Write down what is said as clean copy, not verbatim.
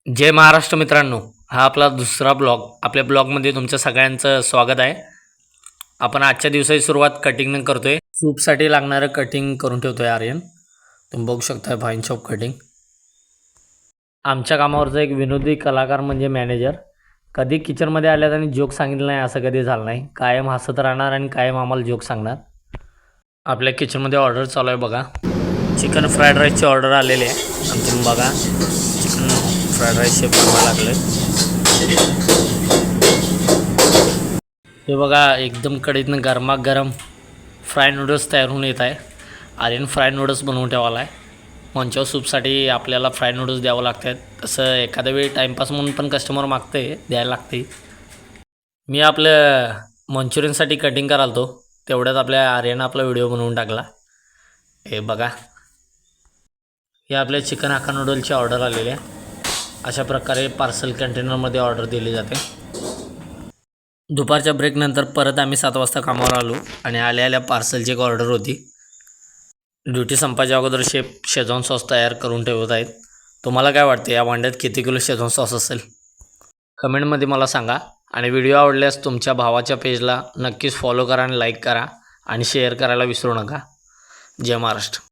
जय महाराष्ट्र मित्रांनो, हा आपला दुसरा ब्लॉग. आपल्या ब्लॉगमध्ये तुमच्या सगळ्यांचं स्वागत आहे. आपण आजच्या दिवसाची सुरुवात कटिंगनं करतोय. सूपसाठी लागणारं कटिंग करून ठेवतोय आर्यन. तुम्ही बघू शकता फाईन शॉप कटिंग. आमच्या कामावरचा एक विनोदी कलाकार म्हणजे मॅनेजर. कधी किचनमध्ये आल्यात आणि जोक सांगितलं नाही असं कधी झालं नाही. कायम हसत राहणार आणि कायम आम्हाला जोक सांगणार. आपल्या किचनमध्ये ऑर्डर चालू आहे बघा. चिकन फ्राईड राईसची ऑर्डर आलेली आहे आणि तुम्ही बघा चिकन फ्राईड राईसचे बनवायला लागले. हे बघा एकदम कढईतनं गरमागरम फ्राय नूडल्स तयार होऊन येत आहे. आर्यन फ्राय नूडल्स बनवून ठेवायला आहे. मंचाव सूपसाठी आपल्याला फ्राय नूडल्स द्यावं लागतात. तसं एखाद्या वेळी टाईमपास म्हणून पण कस्टमर मागते द्यायला लागते. मी आपलं मंचुरियनसाठी कटिंग करालतो तेवढ्यात आपल्या आर्यन आपला व्हिडिओ बनवून टाकला. हे बघा हे आपल्या चिकन हक्का नूडल्सची ऑर्डर आलेली आहे. अशा प्रकारे पार्सल कंटेनरमध्ये ऑर्डर दिली जाते. दुपारच्या ब्रेकनंतर परत आम्ही 7 वाजता कामावर आलो आणि आल्या पार्सलची एक ऑर्डर होती. ड्युटी संपायच्या अगोदर शेफ शेजवान सॉस तयार करून ठेवत आहेत. तुम्हाला काय वाटते या भांड्यात किती किलो शेजवान सॉस असेल कमेंटमध्ये मला सांगा. आणि व्हिडिओ आवडल्यास तुमच्या भावाच्या पेजला नक्कीच फॉलो करा आणि लाईक करा आणि शेअर करायला विसरू नका. जय महाराष्ट्र.